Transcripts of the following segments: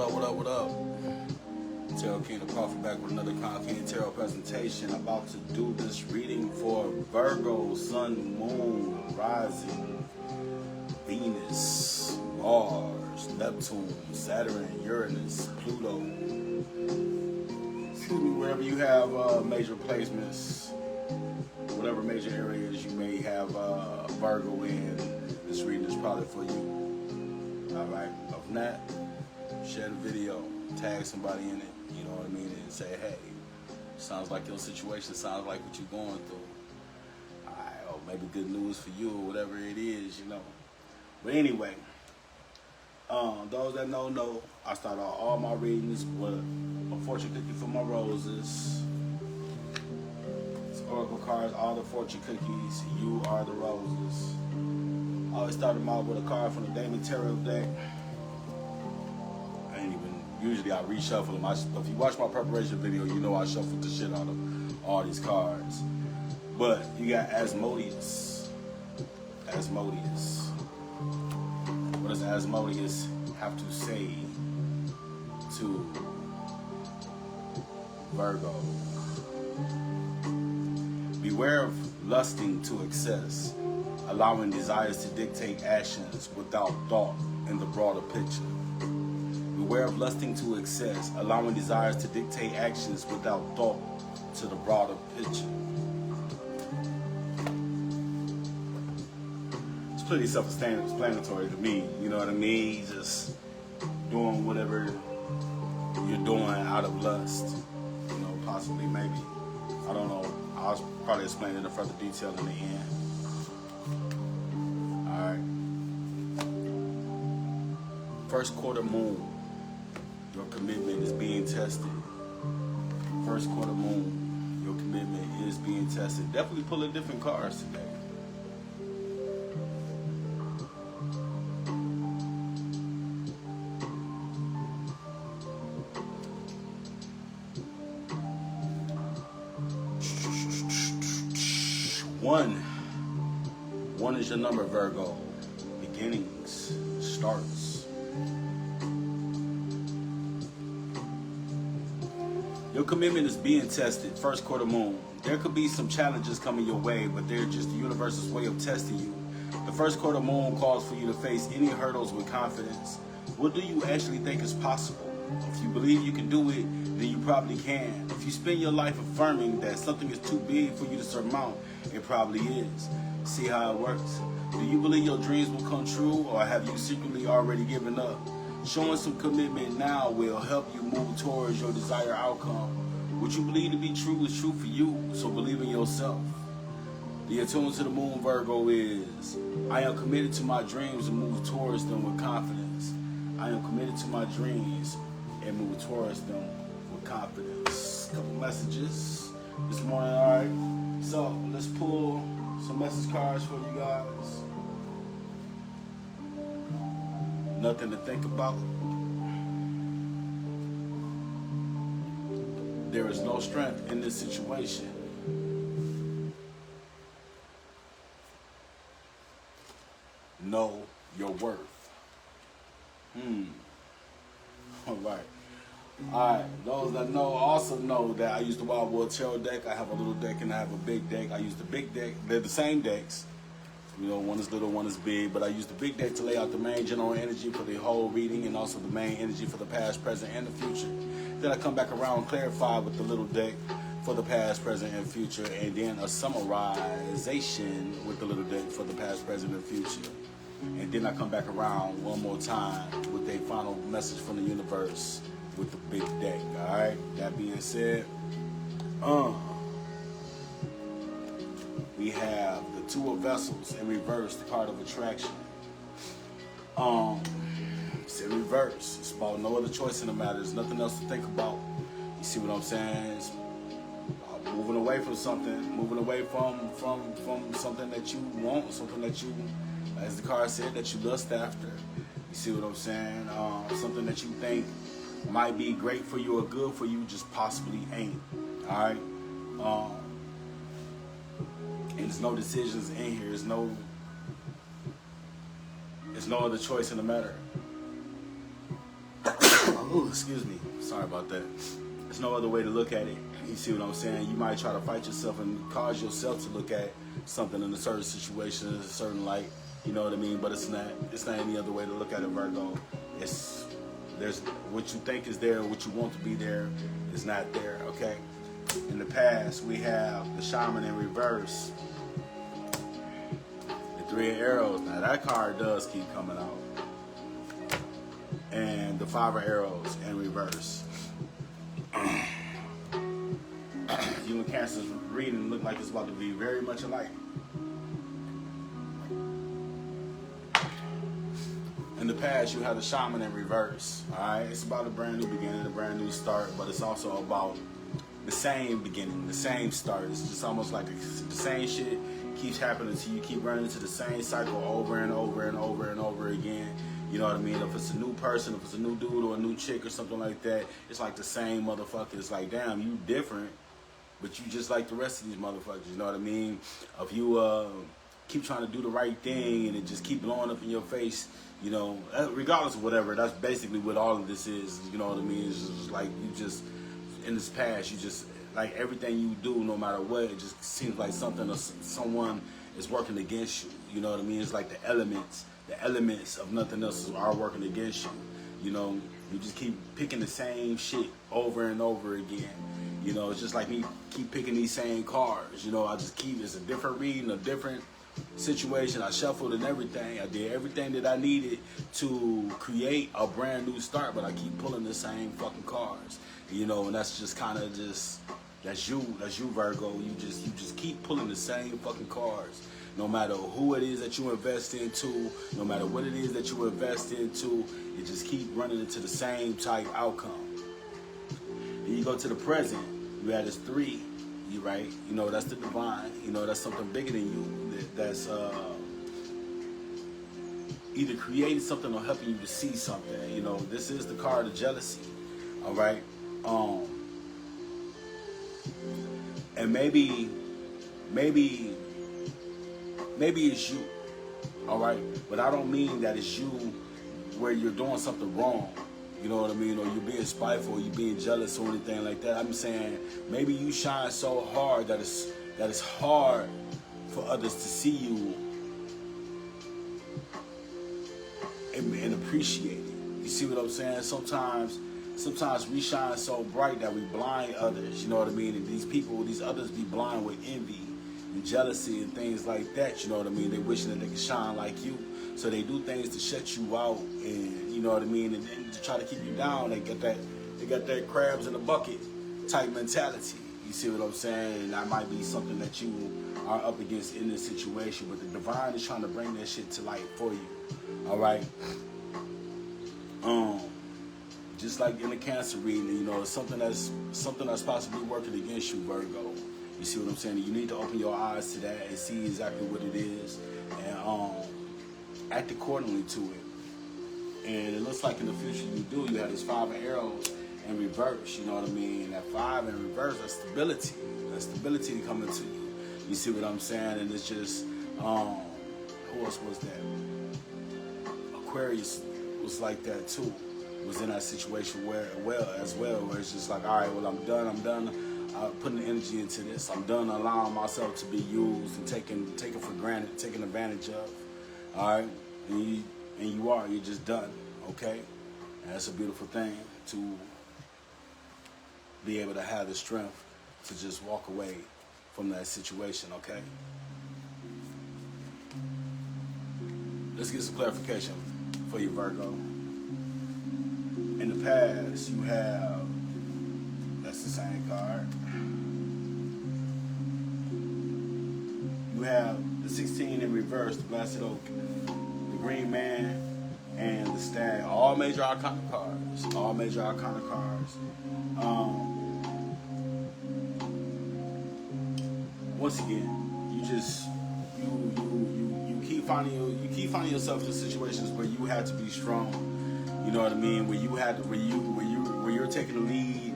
What up? Tarot King the Prophet back with another Crown King Tarot presentation. About to do this reading for Virgo, Sun, Moon, Rising, Venus, Mars, Neptune, Saturn, Uranus, Pluto. Excuse me, wherever you have major placements, whatever major areas you may have Virgo in, this reading is probably for you. Alright, other than that, share the video, tag somebody in it, you know what I mean, and say, hey, sounds like your situation, sounds like what you're going through. Alright, or maybe good news for you, or whatever it is, you know. But anyway, those that know, I start all my readings with a fortune cookie for my roses. It's oracle cards, all the fortune cookies, you are the roses. I always start them out with a card from the Damon Tarot deck. Usually I reshuffle them. If you watch my preparation video, you know I shuffled the shit out of all these cards. But you got Asmodeus. Asmodeus. What does Asmodeus have to say to Virgo? Beware of lusting to excess, allowing desires to dictate actions without thought in the broader picture. Beware of lusting to excess, allowing desires to dictate actions without thought to the broader picture. It's pretty self-explanatory to me, you know what I mean? Just doing whatever you're doing out of lust, you know, possibly, maybe. I don't know. I'll probably explain it in further detail in the end. Alright. First quarter moon. Your commitment is being tested. First quarter moon, your commitment is being tested. Definitely pulling different cards today. One is your number, Virgo. Beginnings, starts. Your commitment is being tested. First quarter moon. There could be some challenges coming your way, but they're just the universe's way of testing you. The first quarter moon calls for you to face any hurdles with confidence. What do you actually think is possible? If you believe you can do it, then you probably can. If you spend your life affirming that something is too big for you to surmount, it probably is. See how it works? Do you believe your dreams will come true, or have you secretly already given up? Showing some commitment now will help you move towards your desired outcome. What you believe to be true is true for you, so believe in yourself. The attunement to the moon, Virgo, is, I am committed to my dreams and move towards them with confidence. I am committed to my dreams and move towards them with confidence. Couple messages this morning, alright? So, let's pull some message cards for you guys. Nothing to think about. There is no strength in this situation. Know your worth. Alright, those that know also know that I use the Wild World Tarot deck. I have a little deck and I have a big deck. I use the big deck. They're the same decks. You know, one is little, one is big, but I use the big deck to lay out the main general energy for the whole reading and also the main energy for the past, present, and the future. Then I come back around and clarify with the little deck for the past, present, and future, and then a summarization with the little deck for the past, present, and future. And then I come back around one more time with a final message from the universe with the big deck, alright? That being said, we have the Two of Vessels in reverse, the card of attraction. It's in reverse. It's about no other choice in the matter. There's nothing else to think about. You see what I'm saying? It's moving away from something, moving away from something that you want, something that you, as the card said, that you lust after. You see what I'm saying? Something that you think might be great for you or good for you, just possibly ain't. Alright? And there's no decisions in here. There's no other choice in the matter. Ooh, excuse me. Sorry about that. There's no other way to look at it. You see what I'm saying? You might try to fight yourself and cause yourself to look at something in a certain situation in a certain light. You know what I mean? But it's not any other way to look at it, Virgo. There's what you think is there, what you want to be there is not there, okay? In the past, we have the Shaman in reverse. The Three of Arrows. Now that card does keep coming out. And the Five of Arrows in reverse. You and Cancer's reading look like it's about to be very much alike. In the past, you had the Shaman in reverse. Alright, it's about a brand new beginning, a brand new start, but it's also about the same beginning, the same start. It's just almost like the same shit keeps happening to you. You keep running into the same cycle over and over and over and over again. You know what I mean? If it's a new person, if it's a new dude or a new chick or something like that, it's like the same motherfucker. It's like, damn, you different, but you just like the rest of these motherfuckers. You know what I mean? If you keep trying to do the right thing and it just keep blowing up in your face, you know, regardless of whatever, that's basically what all of this is. You know what I mean? It's just like you just, in this past, you just, like everything you do, no matter what, it just seems like something or someone is working against you. You know what I mean? It's like the elements of nothing else are working against you. You know, you just keep picking the same shit over and over again. You know, it's just like me keep picking these same cards. You know, I just keep, it's a different reading, a different situation. I shuffled and everything. I did everything that I needed to create a brand new start, but I keep pulling the same fucking cards. You know, and that's just kind of just, that's you, Virgo. You just keep pulling the same fucking cards. No matter who it is that you invest into, no matter what it is that you invest into, you just keep running into the same type outcome. Then you go to the present, you had this 3, you right? You know, that's the divine. You know, that's something bigger than you. That's either creating something or helping you to see something. You know, this is the card of jealousy. All right? And maybe it's you, all right? But I don't mean that it's you where you're doing something wrong, you know what I mean? Or you're being spiteful, or you're being jealous or anything like that. I'm saying maybe you shine so hard that it's hard for others to see you and appreciate it. You see what I'm saying? Sometimes we shine so bright that we blind others, you know what I mean? And these others be blind with envy and jealousy and things like that, you know what I mean? They wishing that they could shine like you. So they do things to shut you out and, you know what I mean? And to try to keep you down, they got that crabs in a bucket type mentality. You see what I'm saying? And that might be something that you are up against in this situation, but the divine is trying to bring that shit to light for you. All right? Just like in the Cancer reading, you know, it's something that's possibly working against you, Virgo. You see what I'm saying? You need to open your eyes to that and see exactly what it is and act accordingly to it. And it looks like in the future you do. You have this 5 of Arrows in reverse, you know what I mean? That 5 in reverse, that's stability. That's stability coming to you. You see what I'm saying? And it's just, who else was that? Aquarius was like that too. Was in that situation where it's just like, all right, well, I'm done putting the energy into this. I'm done allowing myself to be used and taken for granted, taken advantage of. All right, and you're just done, okay? And that's a beautiful thing to be able to have the strength to just walk away from that situation, okay? Let's get some clarification for you, Virgo. In the past, you have, that's the same card. You have the 16 in reverse, the Blasted Oak, the Green Man, and the Stag. All major arcana cards. All major arcana cards. Once again, you keep finding yourself in situations where you have to be strong. You know what I mean? Where you're taking the lead,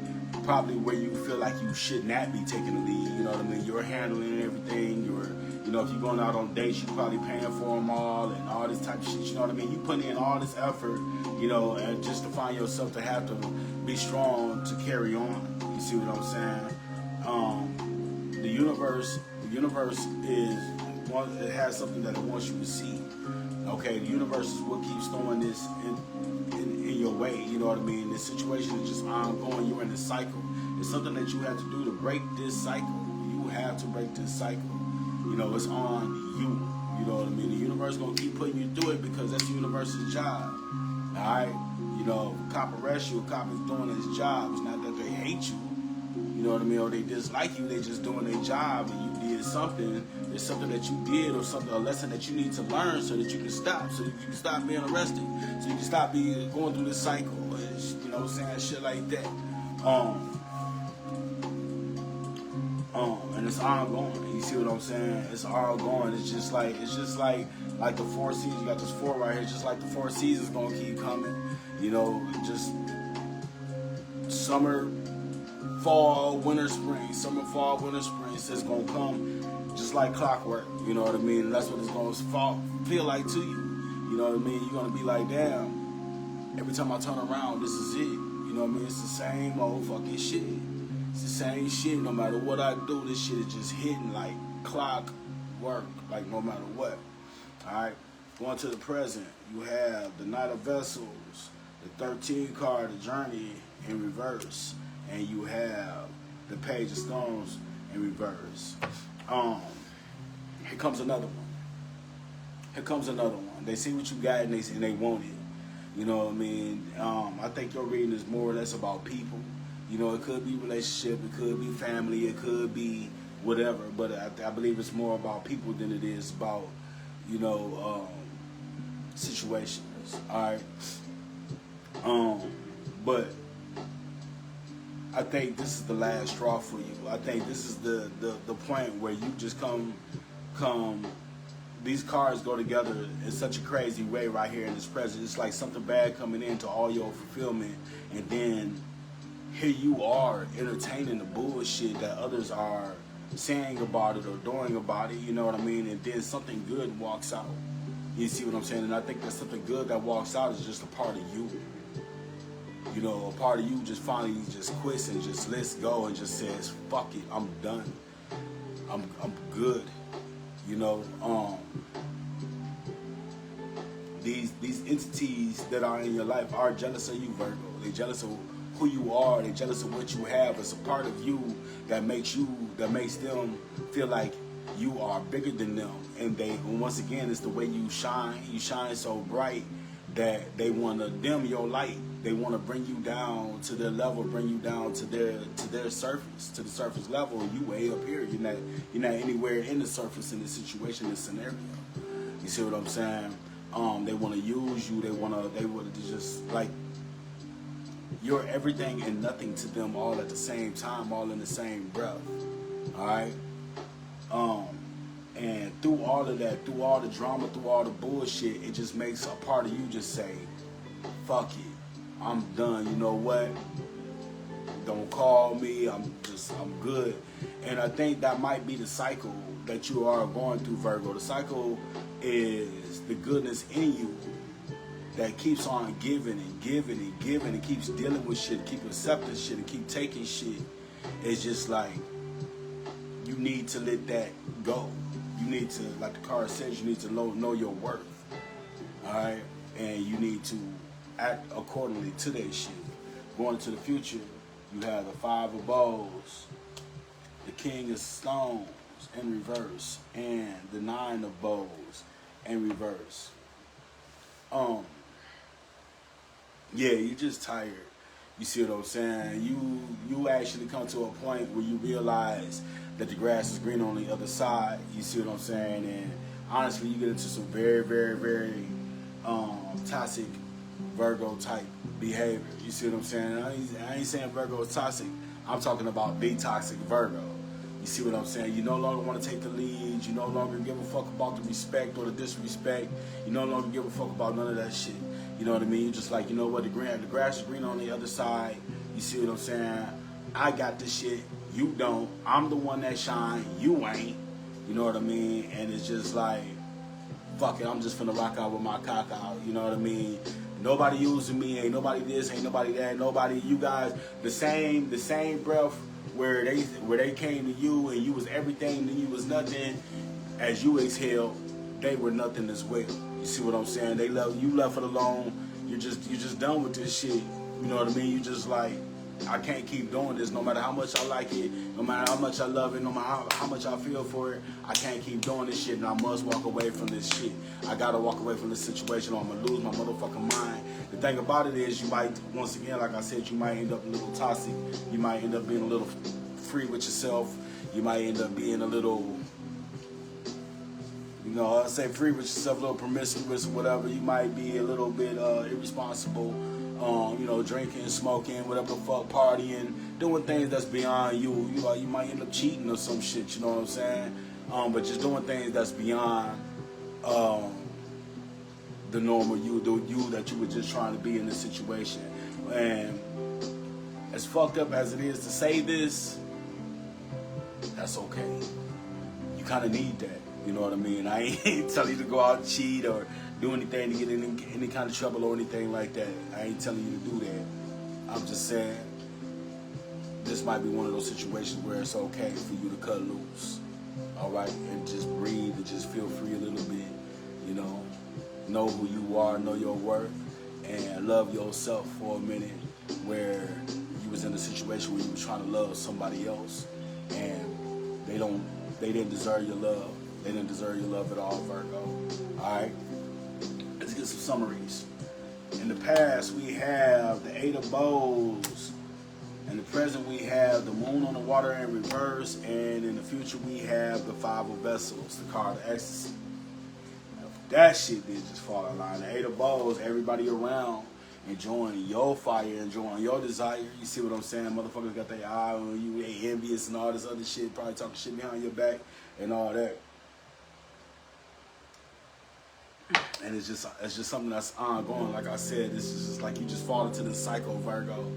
probably where you feel like you should not be taking the lead. You know what I mean? You're handling everything. You know, if you're going out on dates, you're probably paying for them all and all this type of shit. You know what I mean? You putting in all this effort, you know, and just to find yourself to have to be strong to carry on. You see what I'm saying? The universe is one. It has something that it wants you to see. Okay, the universe is what keeps throwing this in your way. You know what I mean? This situation is just ongoing. You're in a cycle. It's something that you have to do to break this cycle. You have to break this cycle. You know, it's on you. You know what I mean? The universe is gonna keep putting you through it because that's the universe's job. All right? You know, a cop arrests you. A cop is doing his job. It's not that they hate you. You know what I mean? Or they dislike you. They just doing their job, and you did something. There's something that you did, or something, a lesson that you need to learn, so that you can stop, so that you can stop being arrested, so you can stop going through this cycle. And, you know what I'm saying? Shit like that. And it's ongoing. You see what I'm saying? It's ongoing. It's just like the 4 seasons. You got this 4 right here. It's just like the 4 seasons gonna keep coming. You know, just summer, fall, winter, spring. Summer, fall, winter, spring. It's just gonna come just like clockwork. You know what I mean? That's what it's gonna feel like to you. You know what I mean? You're gonna be like, damn. Every time I turn around, this is it. You know what I mean? It's the same old fucking shit. It's the same shit. No matter what I do, this shit is just hitting like clockwork. Like no matter what. Alright? Going to the present, you have the Knight of Vessels, the 13 card, the Journey in reverse, and you have the Page of Stones in reverse. Here comes another one. Here comes another one. They see what you got and they want it. You know what I mean? I think your reading is more or less about people. You know, it could be relationship, it could be family, it could be whatever, but I believe it's more about people than it is about, you know, situations. All right. But I think this is the last straw for you. I think this is the point where you just come. These cards go together in such a crazy way right here in this present. It's like something bad coming into all your fulfillment, and then here you are entertaining the bullshit that others are saying about it or doing about it. You know what I mean? And then something good walks out. You see what I'm saying? And I think that something good that walks out is just a part of you. You know, a part of you just finally just quits and just lets go and just says, fuck it, I'm done. I'm good. You know, these entities that are in your life are jealous of you, Virgo. They're jealous of who you are. They're jealous of what you have. It's a part of you that makes them feel like you are bigger than them. And once again, it's the way you shine. You shine so bright that they want to dim your light. They want to bring you down to their level, bring you down to their surface, to the surface level. And you way up here. You're not anywhere in the surface in this situation, this scenario. You see what I'm saying? They want to use you. They want to just like, you're everything and nothing to them all at the same time, all in the same breath. All right. And through all of that, through all the drama, through all the bullshit, it just makes a part of you just say, fuck it. I'm done. You know what? Don't call me. I'm good. And I think that might be the cycle that you are going through, Virgo. The cycle is the goodness in you that keeps on giving and giving and giving and keeps dealing with shit, keep accepting shit and keep taking shit. It's just like, you need to let that go. You need to, like the card says, you need to know your worth. Alright? And you need to act accordingly to that shit. Going into the future, you have the 5 of Bows, the King of Stones in reverse, and the 9 of Bows in reverse. Yeah, you just tired. You see what I'm saying? You actually come to a point where you realize that the grass is green on the other side. You see what I'm saying? And honestly, you get into some very, very, very toxic Virgo type behavior. You see what I'm saying? I ain't saying Virgo is toxic. I'm talking about the toxic Virgo. You see what I'm saying? You no longer want to take the lead. You no longer give a fuck about the respect or the disrespect. You no longer give a fuck about none of that shit. You know what I mean? You're just like, you know what? The grass is green on the other side. You see what I'm saying? I got this shit, you don't. I'm the one that shine, you ain't. You know what I mean? And it's just like, fuck it, I'm just finna rock out with my cock out. You know what I mean? Nobody using me, ain't nobody this, ain't nobody that, nobody, you guys, the same breath where they came to you and you was everything and you was nothing, as you exhale, they were nothing as well. You see what I'm saying? They left you, left it alone. You're just done with this shit. You know what I mean? You just like, I can't keep doing this no matter how much I like it, no matter how much I love it, no matter how much I feel for it. I can't keep doing this shit, and I must walk away from this shit. I gotta walk away from this situation or I'm gonna lose my motherfucking mind. The thing about it is, you might, once again, like I said, you might end up a little toxic. You might end up being a little free with yourself. You might end up being a little, you know, I say free with yourself, a little promiscuous or whatever. You might be a little bit irresponsible. You know, drinking, smoking, whatever the fuck, partying, doing things that's beyond you. You might end up cheating or some shit, you know what I'm saying? But just doing things that's beyond the normal you, the you that you were just trying to be in this situation. And as fucked up as it is to say this, that's okay. You kind of need that, you know what I mean? I ain't telling you to go out and cheat or do anything to get in any kind of trouble or anything like that. I ain't telling you to do that. I'm just saying this might be one of those situations where it's okay for you to cut loose, all right, and just breathe and just feel free a little bit, you know who you are, know your worth, and love yourself for a minute, where you was in a situation where you were trying to love somebody else and they didn't deserve your love. They didn't deserve your love at all, Virgo. All right. Let's get some summaries. In the past, we have the Eight of Bows. In the present, we have the Moon on the water in reverse. And in the future, we have the Five of Vessels, the card of ecstasy. Now, that shit did just fall in line. The Eight of Bows, everybody around enjoying your fire, enjoying your desire. You see what I'm saying? Motherfuckers got their eye on you, they envious and all this other shit, probably talking shit behind your back and all that. And it's just something that's ongoing. Like I said, this is just like you just fall into the cycle, Virgo.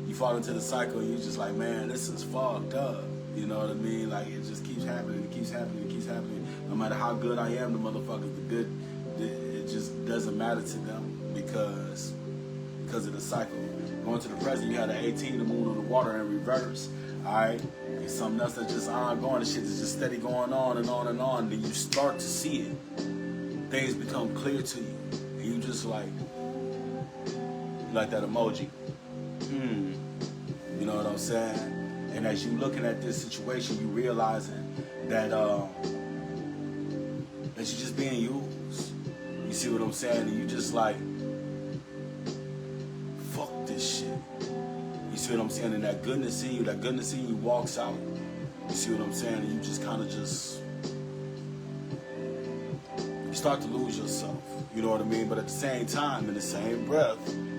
You fall into the cycle and you're just like, man, this is fucked up. You know what I mean? Like, it just keeps happening, it keeps happening, it keeps happening. No matter how good I am, the motherfuckers, it just doesn't matter to them because of the cycle. Going to the present, you had the 18, the Moon on the water in reverse. Alright? It's something else that's just ongoing. The shit is just steady going on and on and on. Then you start to see it. Things become clear to you. And you just like that emoji. You know what I'm saying? And as you looking at this situation, you realizing that you're just being used. You see what I'm saying? And you just like, fuck this shit. You see what I'm saying? And that goodness in you walks out. You see what I'm saying? And you just kind of you start to lose yourself. You know what I mean? But at the same time, in the same breath,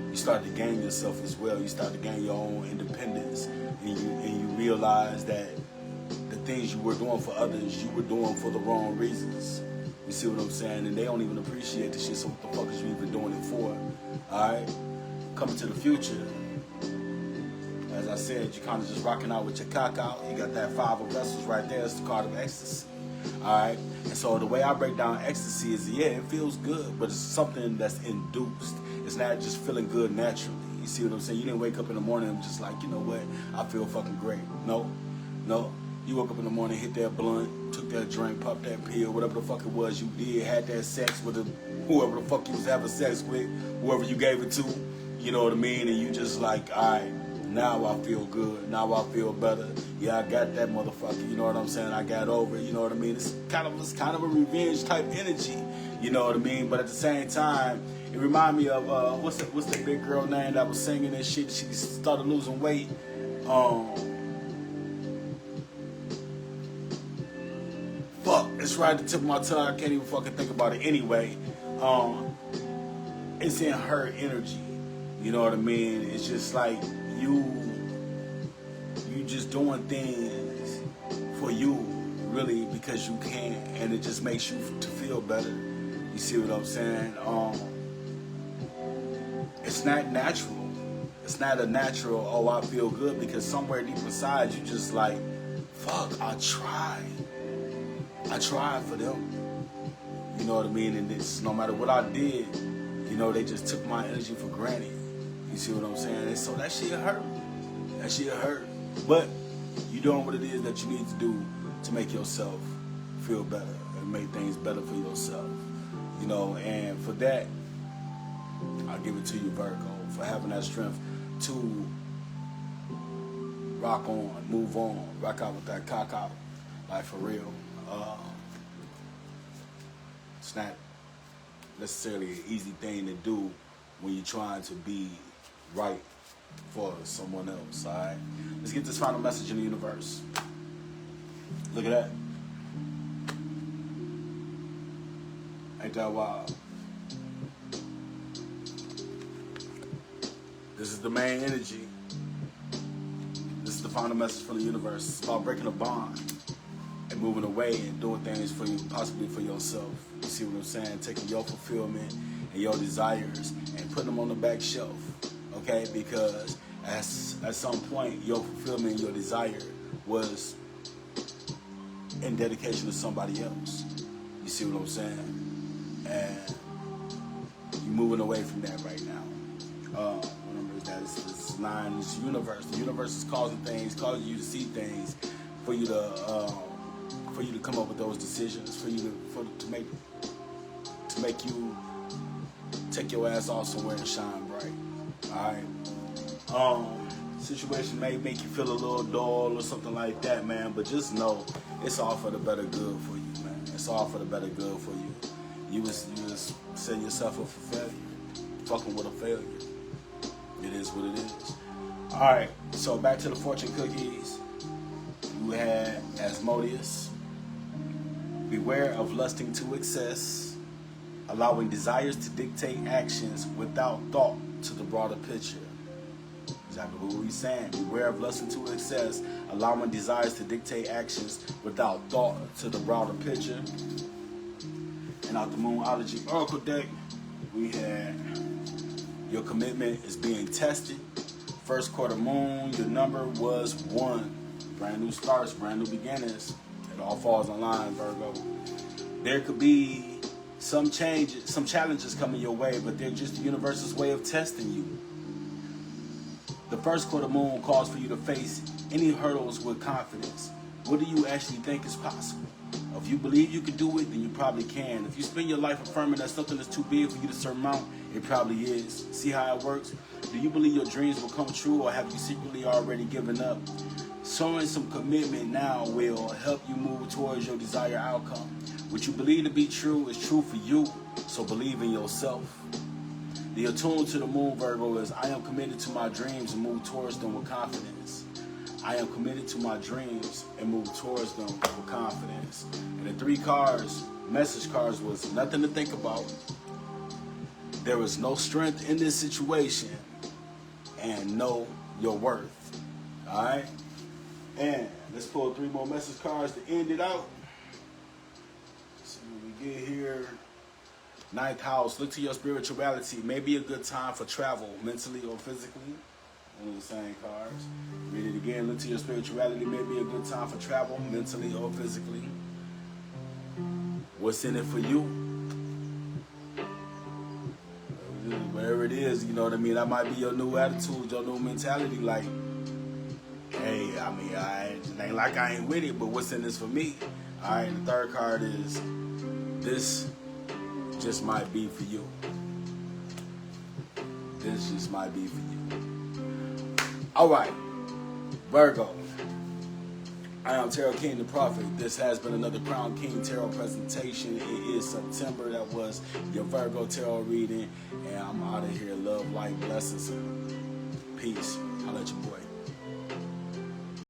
you start to gain yourself as well. You start to gain your own independence. And you realize that the things you were doing for others, you were doing for the wrong reasons. You see what I'm saying? And they don't even appreciate the shit, so what the fuck is you even doing it for? Alright? Coming to the future, as I said, you're kind of just rocking out with your cock out. You got that Five of Vessels right there. It's the card of ecstasy. Alright? And so the way I break down ecstasy is, yeah, it feels good, but it's something that's induced. It's not just feeling good naturally. You see what I'm saying? You didn't wake up in the morning and just like, you know what, I feel fucking great. No. You woke up in the morning, hit that blunt, took that drink, popped that pill, whatever the fuck it was you did, had that sex with whoever the fuck you was having sex with, whoever you gave it to, you know what I mean? And you just like, alright, now I feel good, now I feel better. Yeah, I got that motherfucker, you know what I'm saying? I got over it, you know what I mean? It's kind of a revenge type energy, you know what I mean? But at the same time, it remind me of what's that big girl name that was singing and shit? She started losing weight. Fuck, it's right at the tip of my tongue. I can't even fucking think about it. Anyway, it's in her energy. You know what I mean? It's just like you just doing things for you, really, because you can, and it just makes you to feel better. You see what I'm saying? It's not natural. It's not a natural, oh, I feel good, because somewhere deep inside you just like, fuck, I tried for them. You know what I mean? And it's, no matter what I did, you know, they just took my energy for granted. You see what I'm saying? And so that shit hurt. That shit hurt. But you doing what it is that you need to do to make yourself feel better and make things better for yourself. You know, and for that, I'll give it to you, Virgo, for having that strength to rock on, move on, rock out with that cock out, like for real. It's not necessarily an easy thing to do when you're trying to be right for someone else, all right? Let's get this final message in the universe. Look at that. Ain't that wild? This is the main energy. This is the final message from the universe. It's about breaking a bond and moving away and doing things for you, possibly for yourself. You see what I'm saying? Taking your fulfillment and your desires and putting them on the back shelf, okay? Because at some point, your fulfillment and your desire was in dedication to somebody else. You see what I'm saying? And you're moving away from that right now. Remember that it's line, it's universe. The universe is causing you to see things, for you to come up with those decisions, to make you take your ass off somewhere and shine bright. All right. Situation may make you feel a little dull or something like that, man. But just know it's all for the better good for you, man. It's all for the better good for you. You was setting yourself up for failure, fucking with a failure. It is what it is. All right. So back to the fortune cookies. You had Asmodeus. Beware of lusting to excess, allowing desires to dictate actions without thought to the broader picture. Exactly what we're saying. Beware of lusting to excess, allowing desires to dictate actions without thought to the broader picture. And out the Moonology Oracle deck, we had your commitment is being tested. First quarter moon, your number was 1. Brand new starts, brand new beginnings. It all falls in line, Virgo. There could be some changes, some challenges coming your way, but they're just the universe's way of testing you. The first quarter moon calls for you to face any hurdles with confidence. What do you actually think is possible? If you believe you can do it, then you probably can. If you spend your life affirming that something is too big for you to surmount, it probably is. See how it works? Do you believe your dreams will come true, or have you secretly already given up? Showing some commitment now will help you move towards your desired outcome. What you believe to be true is true for you, so believe in yourself. The attuned to the moon, Virgo, is I am committed to my dreams and move towards them with confidence. I am committed to my dreams and move towards them with confidence. And the 3 cards, message cards, was nothing to think about. There is no strength in this situation, and know your worth. All right? And let's pull 3 more message cards to end it out. So when we get here, 9th house, look to your spirituality. May be a good time for travel, mentally or physically. One of the same cards. Read it again. Look to your spirituality. May be a good time for travel, mentally or physically. What's in it for you? Whatever it is, you know what I mean? That might be your new attitude, your new mentality. Like, hey, I mean, it ain't like I ain't with it, but what's in this for me? All right, the 3rd card is this just might be for you. This just might be for you. All right, Virgo. I am Tarot King the Prophet. This has been another Crown King Tarot presentation. It is September. That was your Virgo Tarot reading. And I'm out of here. Love, light, blessings. Peace. I'll let you boy.